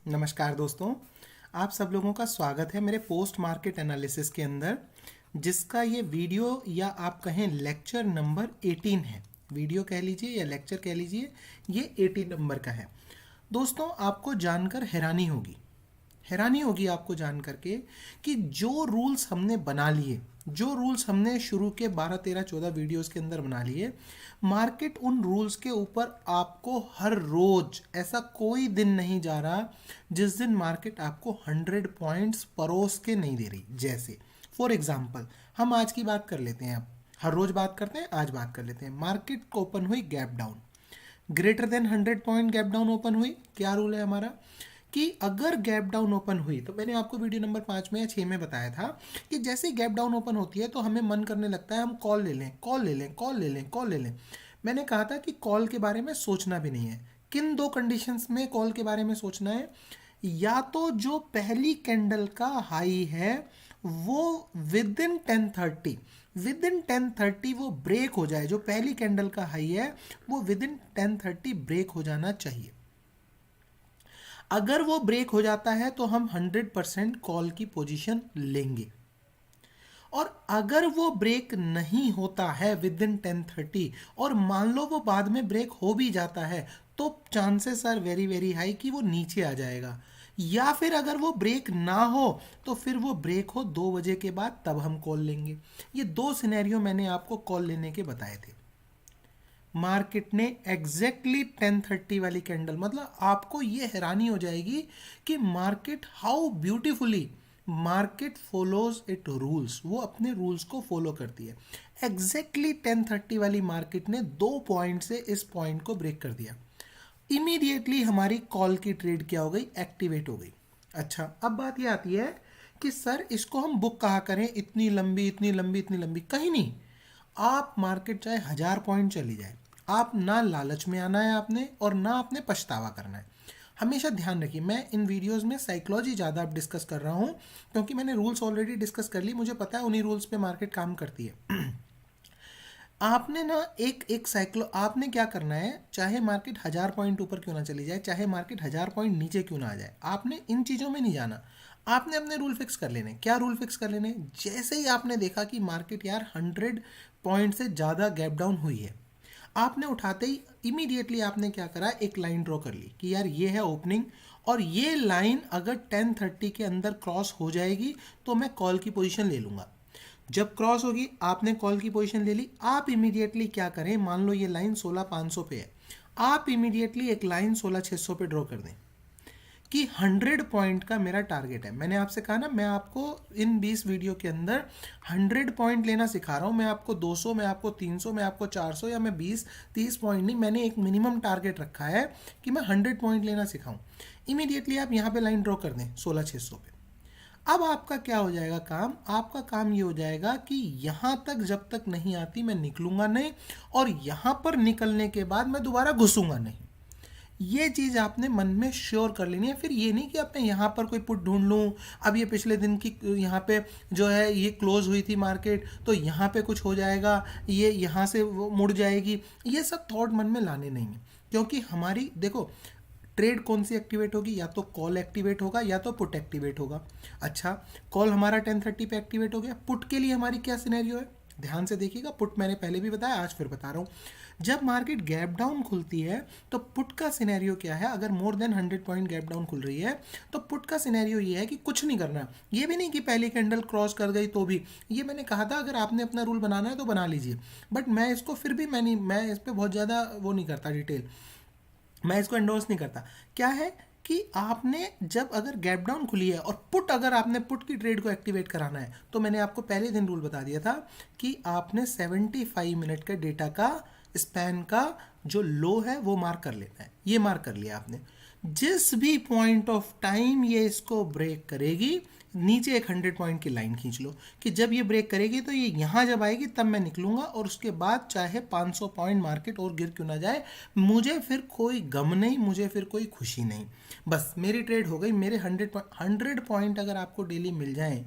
नमस्कार दोस्तों, आप सब लोगों का स्वागत है मेरे पोस्ट मार्केट एनालिसिस के अंदर, जिसका ये वीडियो या आप कहें लेक्चर नंबर 18 है। वीडियो कह लीजिए या लेक्चर कह लीजिए, ये 18 नंबर का है। दोस्तों, आपको जानकर हैरानी होगी आपको जान करके कि जो रूल्स हमने बना लिए, जो रूल्स हमने शुरू के 12 13 14 वीडियोस के अंदर बना लिए, मार्केट उन रूल्स के ऊपर आपको हर रोज, ऐसा कोई दिन नहीं जा रहा जिस दिन मार्केट आपको 100 पॉइंट्स परोस के नहीं दे रही। जैसे फॉर एग्जांपल हम आज की बात कर लेते हैं, हर रोज बात करते हैं, आज बात कर लेते हैं। मार्केट ओपन हुई gap down, greater than 100 point gap down open हुई। क्या रूल है हमारा कि अगर गैप डाउन ओपन हुई, तो मैंने आपको वीडियो नंबर 5 में या 6 में बताया था कि जैसे ही गैप डाउन ओपन होती है तो हमें मन करने लगता है हम कॉल ले लें, कॉल ले लें, कॉल ले लें, कॉल ले लें। मैंने कहा था कि कॉल के बारे में सोचना भी नहीं है। किन दो कंडीशंस में कॉल के बारे में सोचना है? या तो जो पहली कैंडल का हाई है वो विद इन 1030 वो ब्रेक हो जाए। जो पहली कैंडल का हाई है वो विद इन 1030 ब्रेक हो जाना चाहिए। अगर वो ब्रेक हो जाता है तो हम 100% कॉल की पोजीशन लेंगे, और अगर वो ब्रेक नहीं होता है विद इन 1030 और मान लो वो बाद में ब्रेक हो भी जाता है, तो chances are very very high कि वो नीचे आ जाएगा। या फिर अगर वो ब्रेक ना हो तो फिर वो ब्रेक हो 2 बजे के बाद, तब हम कॉल लेंगे। ये दो सिनेरियो मैंने आपको कॉल लेने के बताए थे। मार्केट ने एग्जैक्टली 1030 वाली कैंडल, मतलब आपको ये हैरानी हो जाएगी कि market how beautifully market follows it rules, वो अपने रूल्स को फॉलो करती है। एग्जैक्टली 1030 वाली मार्केट ने 2 पॉइंट से इस पॉइंट को ब्रेक कर दिया। इमीडिएटली हमारी कॉल की ट्रेड क्या हो गई? एक्टिवेट हो गई। अच्छा, अब बात ये आती है कि सर इसको हम बुक कहाँ करें? इतनी लंबी, इतनी लंबी, इतनी लंबी? कहीं नहीं। आप मार्केट चाहे 1000 पॉइंट चली जाए, आप ना लालच में आना है आपने, और ना आपने पछतावा करना है। हमेशा ध्यान रखिए, मैं इन वीडियोस में साइकोलॉजी ज़्यादा अब डिस्कस कर रहा हूँ, क्योंकि मैंने रूल्स ऑलरेडी डिस्कस कर ली। मुझे पता है उन्हीं रूल्स पे मार्केट काम करती है। आपने ना एक एक साइक्लो आपने क्या करना है, चाहे मार्केट 1000 पॉइंट ऊपर क्यों ना चली जाए, चाहे मार्केट 1000 पॉइंट नीचे क्यों ना आ जाए, आपने इन चीज़ों में नहीं जाना। आपने अपने रूल फिक्स कर लेने। क्या रूल फिक्स कर लेने? जैसे ही आपने देखा कि मार्केट यार 100 पॉइंट से ज़्यादा गैप डाउन हुई है, आपने उठाते ही इमीडिएटली आपने क्या करा, एक लाइन ड्रॉ कर ली कि यार ये है ओपनिंग, और ये लाइन अगर 1030 के अंदर क्रॉस हो जाएगी तो मैं कॉल की पोजीशन ले लूँगा। जब क्रॉस होगी, आपने कॉल की पोजीशन ले ली। आप इमीडिएटली क्या करें, मान लो ये लाइन 16500 पे है, आप इमीडिएटली एक लाइन 16600 पे ड्रॉ कर दें कि 100 पॉइंट का मेरा टारगेट है। मैंने आपसे कहा ना, मैं आपको इन 20 वीडियो के अंदर 100 पॉइंट लेना सिखा रहा हूँ। मैं आपको 200, मैं आपको 300, मैं आपको 400 या मैं 20-30 पॉइंट नहीं, मैंने एक मिनिमम टारगेट रखा है कि मैं 100 पॉइंट लेना सिखाऊं। इमीडिएटली आप यहाँ पे लाइन ड्रॉ कर दें 16600 पे। अब आपका क्या हो जाएगा काम? आपका काम ये हो जाएगा कि यहाँ तक जब तक नहीं आती मैं निकलूंगा नहीं, और यहाँ पर निकलने के बाद मैं दोबारा घुसूंगा नहीं। ये चीज़ आपने मन में श्योर कर लेनी है। फिर ये नहीं कि आपने यहाँ पर कोई पुट ढूंढ लूँ, अब ये पिछले दिन की यहाँ पे जो है ये क्लोज हुई थी मार्केट, तो यहाँ पे कुछ हो जाएगा, ये यहाँ से वो मुड़ जाएगी। ये सब थॉट मन में लाने नहीं है, क्योंकि हमारी देखो, ट्रेड कौन सी एक्टिवेट होगी? या तो कॉल एक्टिवेट होगा या तो पुट एक्टिवेट होगा। अच्छा, कॉल हमारा 1030 पे एक्टिवेट हो गया। पुट के लिए हमारी क्या सिनेरियो है? ध्यान से देखिएगा। पुट मैंने पहले भी बताया, आज फिर बता रहा हूँ। जब मार्केट गैप डाउन खुलती है तो पुट का सिनेरियो क्या है? अगर more than 100 point gap down खुल रही है तो पुट का सिनेरियो ये है कि कुछ नहीं करना। ये भी नहीं कि पहली कैंडल क्रॉस कर गई तो भी, ये मैंने कहा था अगर आपने अपना रूल बनाना है तो बना लीजिए, बट मैं इसको फिर भी मैं इस पर बहुत ज़्यादा वो नहीं करता, डिटेल मैं इसको एंडोर्स नहीं करता। क्या है कि आपने जब अगर गैप डाउन खुली है और पुट, अगर आपने पुट की ट्रेड को एक्टिवेट कराना है, तो मैंने आपको पहले दिन रूल बता दिया था कि आपने 75 मिनट के डेटा का स्पैन का जो लो है वो मार्क कर लेना है। ये मार्क कर लिया आपने। जिस भी पॉइंट ऑफ टाइम ये इसको ब्रेक करेगी, नीचे एक 100 पॉइंट की लाइन खींच लो कि जब ये ब्रेक करेगी तो ये यहाँ जब आएगी तब मैं निकलूंगा, और उसके बाद चाहे 500 पॉइंट मार्केट और गिर क्यों ना जाए, मुझे फिर कोई गम नहीं, मुझे फिर कोई खुशी नहीं। बस मेरी ट्रेड हो गई। मेरे 100 पॉइंट अगर आपको डेली मिल जाएं,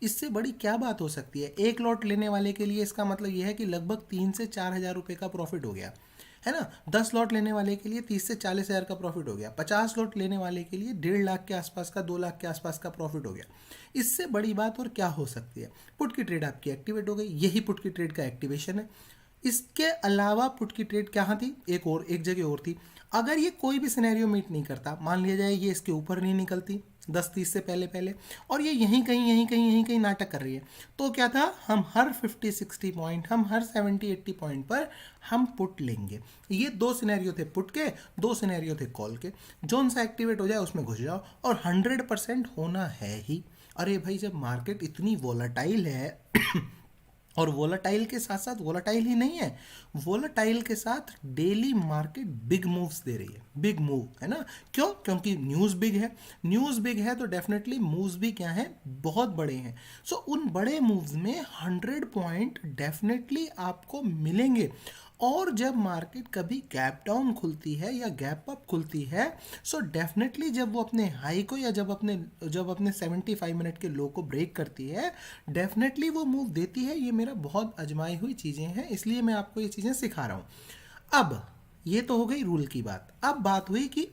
इससे बड़ी क्या बात हो सकती है? एक लॉट लेने वाले के लिए इसका मतलब यह है कि लगभग 3 से 4 हज़ार रुपये का प्रॉफिट हो गया, है ना। 10 लॉट लेने वाले के लिए 30 से 40 हज़ार का प्रॉफिट हो गया, 50 लॉट लेने वाले के लिए 1.5 लाख के आसपास का, 2 लाख के आसपास का प्रॉफिट हो गया। इससे बड़ी बात और क्या हो सकती है। पुट की ट्रेड आपकी एक्टिवेट हो गई, यही पुट की ट्रेड का एक्टिवेशन है। इसके अलावा पुट की ट्रेड कहाँ थी, एक जगह और थी। अगर ये कोई भी सिनेरियो मीट नहीं करता, मान लिया जाए ये इसके ऊपर नहीं निकलती 10-30 से पहले पहले, और ये यहीं कहीं नाटक कर रही है, तो क्या था, हम हर 50-60 पॉइंट, हम हर 70-80 पॉइंट पर हम पुट लेंगे। ये 2 सिनेरियो थे पुट के, 2 सिनेरियो थे कॉल के। जोन सा एक्टिवेट हो जाए उसमें घुस जाओ, और 100% होना है ही। अरे भाई, जब मार्केट इतनी वोलाटाइल है और वोलाटाइल के साथ साथ वोलाटाइल ही नहीं है, वोलाटाइल के साथ डेली मार्केट बिग मूव्स दे रही है, बिग मूव है ना। क्यों? क्योंकि न्यूज़ बिग है, न्यूज़ बिग है तो डेफिनेटली मूव्स भी क्या हैं, बहुत बड़े हैं। सो उन बड़े मूव्स में 100 पॉइंट डेफिनेटली आपको मिलेंगे। और जब मार्केट कभी गैप डाउन खुलती है या गैप अप खुलती है, सो डेफिनेटली जब वो अपने हाई को या जब अपने 75 मिनट के लो को ब्रेक करती है, डेफिनेटली वो मूव देती है। ये मेरा बहुत आजमाई हुई चीज़ें हैं, इसलिए मैं आपको ये चीज़ें सिखा रहा हूँ। अब ये तो हो गई रूल की बात। अब बात हुई कि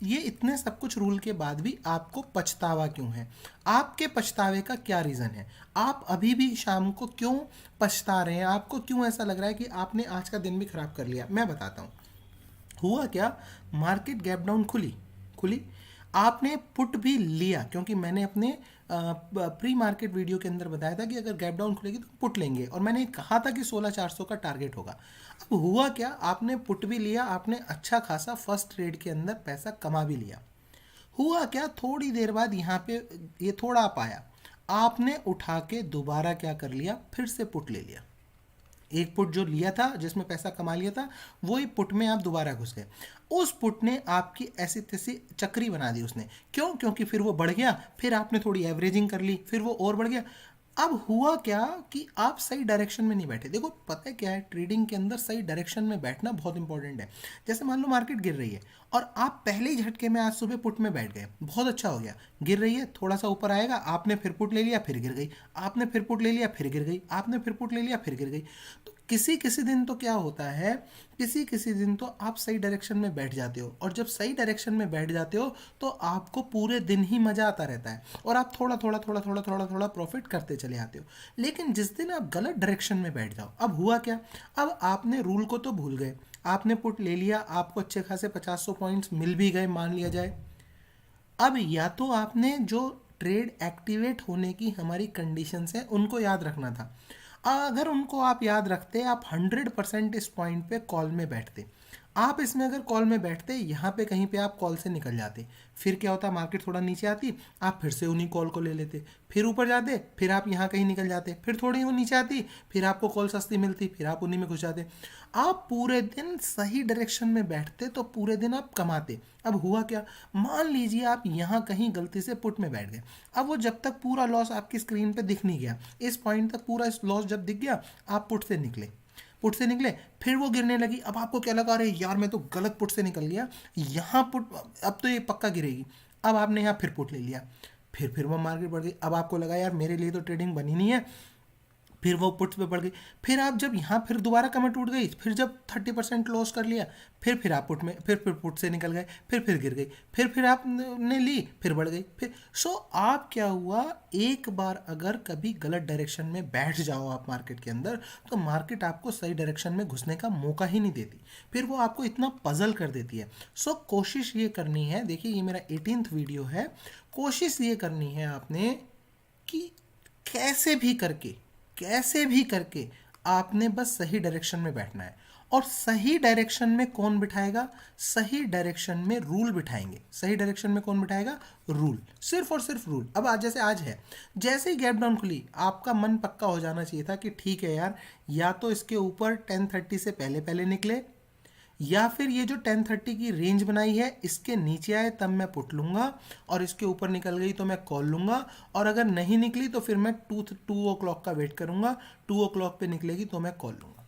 ये इतने सब कुछ रूल के बाद भी आपको पछतावा क्यों है, आपके पछतावे का क्या रीज़न है, आप अभी भी शाम को क्यों पछता रहे हैं, आपको क्यों ऐसा लग रहा है कि आपने आज का दिन भी खराब कर लिया। मैं बताता हूँ हुआ क्या। मार्केट गैप डाउन खुली खुली आपने पुट भी लिया, क्योंकि मैंने अपने प्री मार्केट वीडियो के अंदर बताया था कि अगर गैप डाउन खुलेगी तो पुट लेंगे, और मैंने कहा था कि 16,400 का टारगेट होगा। अब हुआ क्या, आपने पुट भी लिया, आपने अच्छा खासा फर्स्ट ट्रेड के अंदर पैसा कमा भी लिया। हुआ क्या, थोड़ी देर बाद यहाँ पे ये थोड़ा अप आया, आपने उठा के दोबारा क्या कर लिया, फिर से पुट ले लिया। एक पुट जो लिया था जिसमें पैसा कमा लिया था, वही पुट में आप दोबारा घुस गए। उस पुट ने आपकी ऐसी तैसी चक्री बना दी उसने। क्यों? क्योंकि फिर वो बढ़ गया, फिर आपने थोड़ी एवरेजिंग कर ली, फिर वो और बढ़ गया। अब हुआ क्या कि आप सही डायरेक्शन में नहीं बैठे। देखो पता है क्या है, ट्रेडिंग के अंदर सही डायरेक्शन में बैठना बहुत इंपॉर्टेंट है। जैसे मान लो मार्केट गिर रही है और आप पहले ही झटके में आज सुबह पुट में बैठ गए, बहुत अच्छा हो गया। गिर रही है, थोड़ा सा ऊपर आएगा, आपने फिर पुट ले लिया, फिर गिर गई, आपने फिर पुट ले लिया, फिर गिर गई, आपने फिर पुट ले लिया, फिर गिर गई। तो किसी किसी दिन तो क्या होता है, किसी किसी दिन तो आप सही डायरेक्शन में बैठ जाते हो, और जब सही डायरेक्शन में बैठ जाते हो तो आपको पूरे दिन ही मज़ा आता रहता है, और आप थोड़ा थोड़ा थोड़ा थोड़ा थोड़ा थोड़ा प्रॉफिट करते चले आते हो। लेकिन जिस दिन आप गलत डायरेक्शन में बैठ जाओ, अब हुआ क्या, अब आपने रूल को तो भूल गए, आपने पुट ले लिया, आपको अच्छे खासे 50-100 पॉइंट्स मिल भी गए मान लिया जाए। अब या तो आपने जो ट्रेड एक्टिवेट होने की हमारी कंडीशंस हैं उनको याद रखना था। अगर उनको आप याद रखते, आप 100% इस पॉइंट पे कॉल में बैठते। आप इसमें अगर कॉल में बैठते, यहाँ पे कहीं पे आप कॉल से निकल जाते, फिर क्या होता, मार्केट थोड़ा नीचे आती, आप फिर से उन्हीं कॉल को ले लेते, फिर ऊपर जाते, फिर आप यहाँ कहीं निकल जाते, फिर थोड़ी वो नीचे आती, फिर आपको कॉल सस्ती मिलती, फिर आप उन्हीं में घुस जाते। आप पूरे दिन सही डायरेक्शन में बैठते तो पूरे दिन आप कमाते। अब हुआ क्या, मान लीजिए आप यहाँ कहीं गलती से पुट में बैठ गए। अब वो जब तक पूरा लॉस आपकी स्क्रीन पे दिख नहीं गया, इस पॉइंट तक पूरा लॉस जब दिख गया, आप पुट से निकले, फिर वो गिरने लगी। अब आपको क्या लगा, अरे यार मैं तो गलत पुट से निकल गया, यहाँ पुट, अब तो ये पक्का गिरेगी। अब आपने यहाँ फिर पुट ले लिया, फिर वो मार्केट बढ़ गई। अब आपको लगा यार मेरे लिए तो ट्रेडिंग बनी नहीं है, फिर वो पुट्स पे पड़ गई। फिर आप जब यहाँ फिर दोबारा कमर टूट गई, फिर जब 30% लॉस कर लिया, फिर आप पुट में, फिर पुट से निकल गए, फिर गिर गई, फिर आपने ली, फिर बढ़ गई, फिर आप क्या हुआ, एक बार अगर कभी गलत डायरेक्शन में बैठ जाओ आप मार्केट के अंदर, तो मार्केट आपको सही डायरेक्शन में घुसने का मौका ही नहीं देती, फिर वो आपको इतना पजल कर देती है। कोशिश ये करनी है, देखिए ये मेरा 18th वीडियो है, कोशिश ये करनी है आपने कि कैसे भी करके आपने बस सही डायरेक्शन में बैठना है। और सही डायरेक्शन में कौन बिठाएगा, सही डायरेक्शन में रूल बिठाएंगे। सही डायरेक्शन में कौन बिठाएगा, रूल, सिर्फ और सिर्फ रूल। अब आज है, जैसे ही गैप डाउन खुली, आपका मन पक्का हो जाना चाहिए था कि ठीक है यार, या तो इसके ऊपर 10:30 से पहले पहले निकले, या फिर ये जो 10:30 की रेंज बनाई है इसके नीचे आए तब मैं पुट लूँगा, और इसके ऊपर निकल गई तो मैं कॉल लूँगा, और अगर नहीं निकली तो फिर मैं 2 o'clock का वेट करूँगा, 2 o'clock पे निकलेगी तो मैं कॉल लूँगा।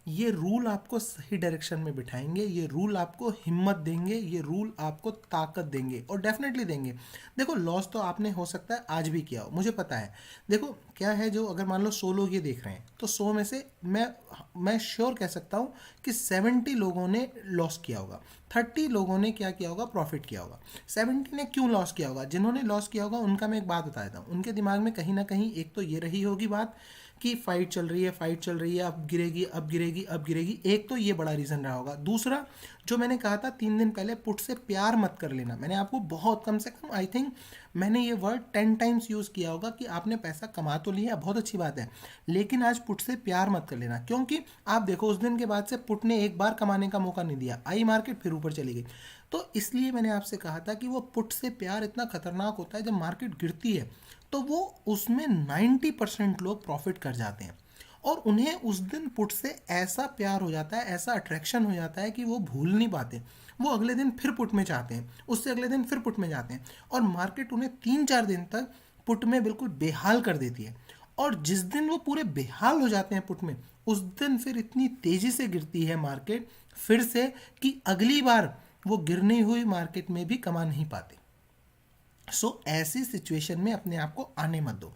ये रूल आपको सही डायरेक्शन में बिठाएंगे, ये रूल आपको हिम्मत देंगे, ये रूल आपको ताकत देंगे और डेफिनेटली देंगे। देखो लॉस तो आपने हो सकता है आज भी किया हो, मुझे पता है। देखो क्या है, जो अगर मान लो 100 लोग ये देख रहे हैं तो 100 में से मैं श्योर कह सकता हूँ कि 70 लोगों ने लॉस किया होगा, 30 लोगों ने क्या किया होगा, प्रॉफिट किया होगा। 70 ने क्यों लॉस किया होगा? जिन्होंने लॉस किया होगा उनका मैं एक बात बता देता हूँ। उनके दिमाग में कहीं ना कहीं एक तो ये रही होगी बात कि फाइट चल रही है, फाइट चल रही है, अब गिरेगी, अब गिरेगी, अब गिरेगी। एक तो ये बड़ा रीज़न रहा होगा। दूसरा, जो मैंने कहा था 3 दिन पहले, पुट से प्यार मत कर लेना, मैंने आपको बहुत कम से कम आई थिंक मैंने ये वर्ड 10 टाइम्स यूज़ किया होगा कि आपने पैसा कमा तो लिया, बहुत अच्छी बात है, लेकिन आज पुट से प्यार मत कर लेना। क्योंकि आप देखो उस दिन के बाद से पुट ने एक बार कमाने का मौका नहीं दिया, आई मार्केट फिर ऊपर चली गई। तो इसलिए मैंने आपसे कहा था कि वो पुट से प्यार इतना खतरनाक होता है, जब मार्केट गिरती है तो वो उसमें 90% लोग प्रॉफिट कर जाते हैं और उन्हें उस दिन पुट से ऐसा प्यार हो जाता है, ऐसा अट्रैक्शन हो जाता है कि वो भूल नहीं पाते। वो अगले दिन फिर पुट में चाहते हैं, उससे अगले दिन फिर पुट में जाते हैं और मार्केट उन्हें 3-4 दिन तक पुट में बिल्कुल बेहाल कर देती है। और जिस दिन वो पूरे बेहाल हो जाते हैं पुट में, उस दिन फिर इतनी तेज़ी से गिरती है मार्केट फिर से कि अगली बार वो गिरनी हुई मार्केट में भी कमा नहीं पाते। ऐसी सिचुएशन में अपने आप को आने मत दो।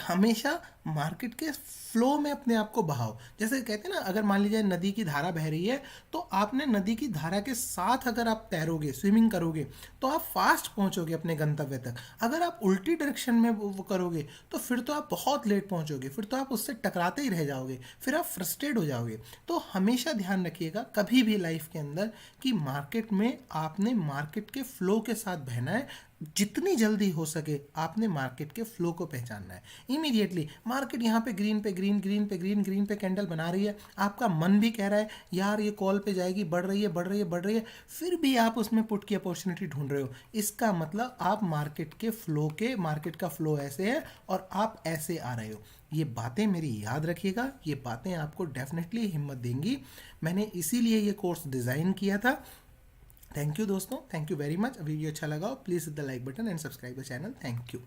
हमेशा मार्केट के फ्लो में अपने आप को बहाओ। जैसे कहते हैं ना, अगर मान लीजिए नदी की धारा बह रही है तो आपने नदी की धारा के साथ अगर आप तैरोगे, स्विमिंग करोगे, तो आप फास्ट पहुंचोगे अपने गंतव्य तक। अगर आप उल्टी डायरेक्शन में वो करोगे तो फिर तो आप बहुत लेट पहुंचोगे, फिर तो आप उससे टकराते ही रह जाओगे, फिर आप फ्रस्ट्रेट हो जाओगे। तो हमेशा ध्यान रखिएगा कभी भी लाइफ के अंदर कि मार्केट में आपने मार्केट के फ्लो के साथ बहना है। जितनी जल्दी हो सके आपने मार्केट के फ्लो को पहचानना है। इमीडिएटली मार्केट यहाँ पे ग्रीन पे ग्रीन, ग्रीन पे ग्रीन, ग्रीन पे कैंडल बना रही है, आपका मन भी कह रहा है यार ये कॉल पे जाएगी, बढ़ रही है, बढ़ रही है, बढ़ रही है, फिर भी आप उसमें पुट की अपॉर्चुनिटी ढूंढ रहे हो। इसका मतलब आप मार्केट के फ्लो के, मार्केट का फ्लो ऐसे है और आप ऐसे आ रहे हो। ये बातें मेरी याद रखिएगा, ये बातें आपको डेफिनेटली हिम्मत देंगी। मैंने इसीलिए ये कोर्स डिज़ाइन किया था। थैंक यू दोस्तों, thank you very much. Video अच्छा लगा हो please hit the like button and subscribe the channel. Thank you.